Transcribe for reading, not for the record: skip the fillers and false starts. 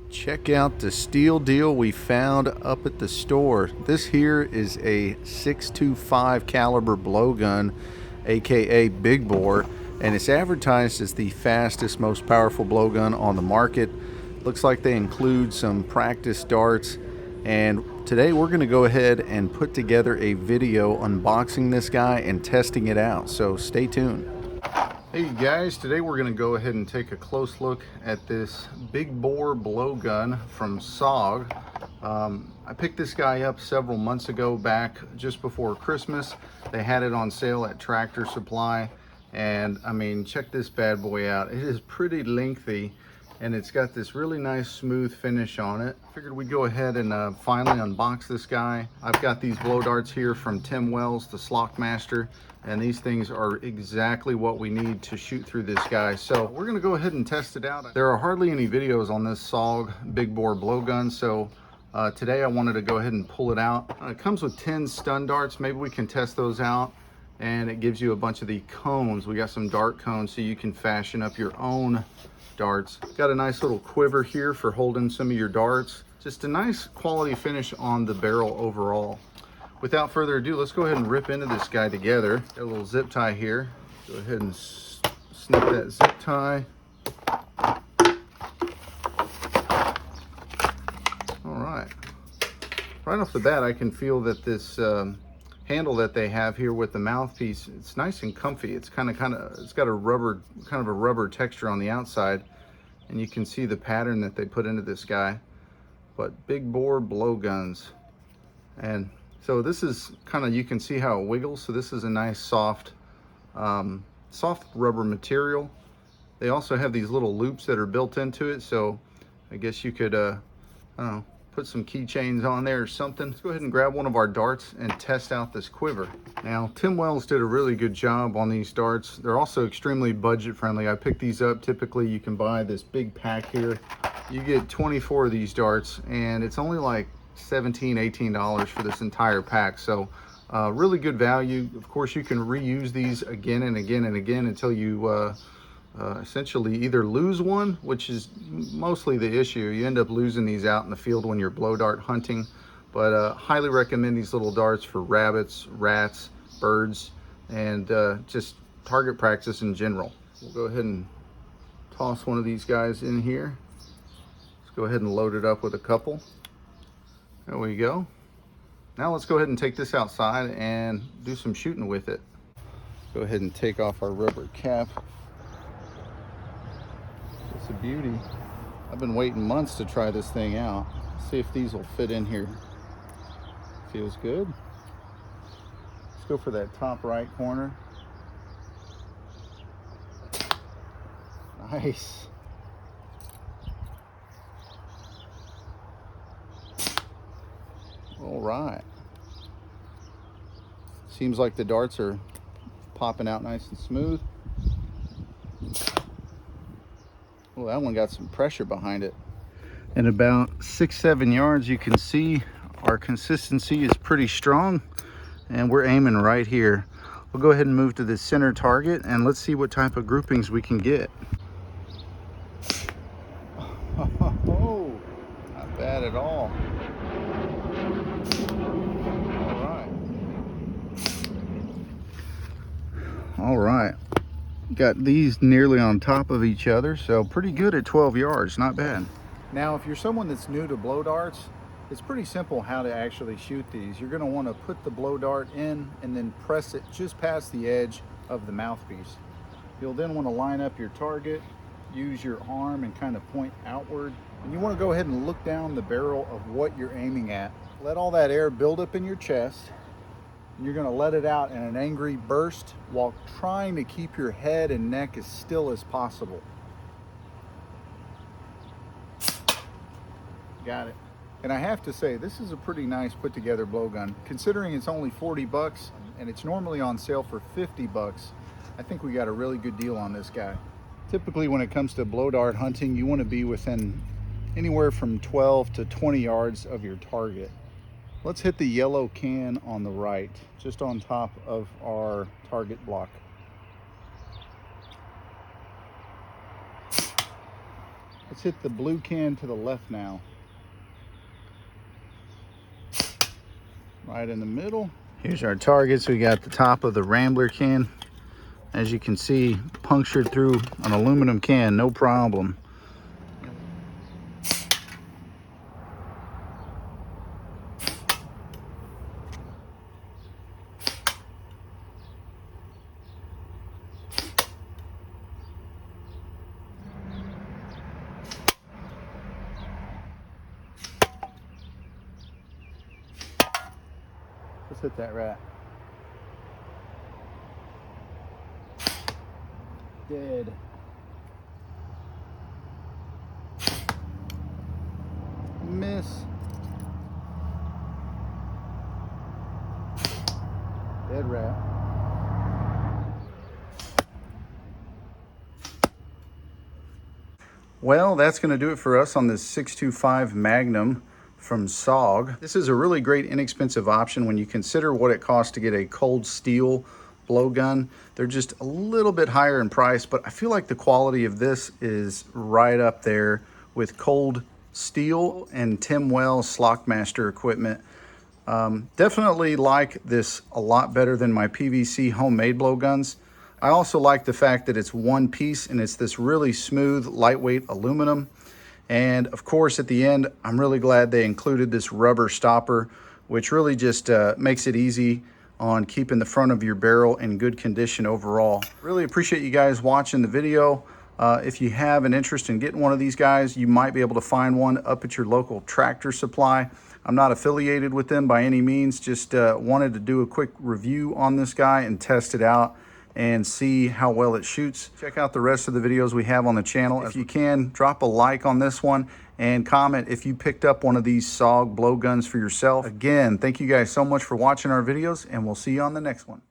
Check out the steel deal we found up at the store. This here is a 6.25 caliber blowgun, aka Big Bore, and it's advertised as the fastest, most powerful blowgun on the market. Looks like they include some practice darts, and today we're going to go ahead and put together a video unboxing this guy and testing it out, so stay tuned. Hey guys, today we're going to go ahead and take a close look at this Big Bore blowgun from SOG. I picked this guy up several months ago, back just before Christmas. They had it on sale at Tractor Supply, and I mean, check this bad boy out. It is pretty lengthy, and it's got this really nice smooth finish on it. Figured we'd go ahead and finally unbox this guy. I've got these blow darts here from Tim Wells, the Slock Master, and these things are exactly what we need to shoot through this guy. So we're gonna go ahead and test it out. There are hardly any videos on this SOG Big Bore blowgun, so today I wanted to go ahead and pull it out. It comes with 10 stun darts. Maybe we can test those out. And it gives you a bunch of the cones. We got some dart cones so you can fashion up your own darts. Got a nice little quiver here for holding some of your darts. Just a nice quality finish on the barrel overall. Without further ado, let's go ahead and rip into this guy together. Got a little zip tie here. Go ahead and snip that zip tie. All right. Right off the bat, I can feel that this handle that they have here with the mouthpiece, it's nice and comfy. It's it's got a rubber texture on the outside, and you can see the pattern that they put into this guy. But Big Bore blowguns, and so this is you can see how it wiggles. So this is a nice soft rubber material. They also have these little loops that are built into it, so I guess you could I don't know, put some keychains on there or something. Let's go ahead and grab one of our darts and test out this quiver. Now, Tim Wells did a really good job on these darts. They're also extremely budget friendly. I picked these up. Typically, you can buy this big pack here. You get 24 of these darts, and it's only like $17, $18 for this entire pack. So really good value. Of course, you can reuse these again and again and again until you essentially either lose one, which is mostly the issue. You end up losing these out in the field when you're blow dart hunting. But highly recommend these little darts for rabbits, rats, birds, and just target practice in general. We'll go ahead and toss one of these guys in here. Let's go ahead and load it up with a couple. There we go. Now let's go ahead and take this outside and do some shooting with it. Go ahead and take off our rubber cap. It's a beauty. I've been waiting months to try this thing out. See if these will fit in here. Feels good. Let's go for that top right corner. Nice. All right. Seems like the darts are popping out nice and smooth. Well, that one got some pressure behind it. And about 6-7 yards, you can see our consistency is pretty strong, and we're aiming right here. We'll go ahead and move to the center target, and let's see what type of groupings we can get. Oh, not bad at all. All right. Got these nearly on top of each other, so pretty good at 12 yards, not bad. Now, if you're someone that's new to blow darts, it's pretty simple how to actually shoot these. You're gonna wanna put the blow dart in and then press it just past the edge of the mouthpiece. You'll then wanna line up your target, use your arm and kind of point outward. And you wanna go ahead and look down the barrel of what you're aiming at. Let all that air build up in your chest. You're gonna let it out in an angry burst while trying to keep your head and neck as still as possible. Got it. And I have to say, this is a pretty nice put together blowgun. Considering it's only 40 bucks and it's normally on sale for 50 bucks, I think we got a really good deal on this guy. Typically when it comes to blow dart hunting, you wanna be within anywhere from 12 to 20 yards of your target. Let's hit the yellow can on the right, just on top of our target block. Let's hit the blue can to the left now. Right in the middle. Here's our targets. We got the top of the Rambler can. As you can see, punctured through an aluminum can, no problem. Let's hit that rat. Dead. Miss. Dead rat. Well, that's going to do it for us on this 625 Magnum from SOG. This is a really great inexpensive option when you consider what it costs to get a cold steel blowgun. They're just a little bit higher in price, but I feel like the quality of this is right up there with cold steel and Tim Wells Slockmaster equipment. Definitely like this a lot better than my PVC homemade blowguns. I also like the fact that it's one piece and it's this really smooth, lightweight aluminum. And of course, at the end, I'm really glad they included this rubber stopper, which really just makes it easy on keeping the front of your barrel in good condition overall. Really appreciate you guys watching the video. If you have an interest in getting one of these guys, you might be able to find one up at your local Tractor Supply. I'm not affiliated with them by any means, just wanted to do a quick review on this guy and test it out and see how well it shoots. Check out the rest of the videos we have on the channel. If you can, drop a like on this one and comment if you picked up one of these SOG blowguns for yourself. Again, thank you guys so much for watching our videos, and we'll see you on the next one.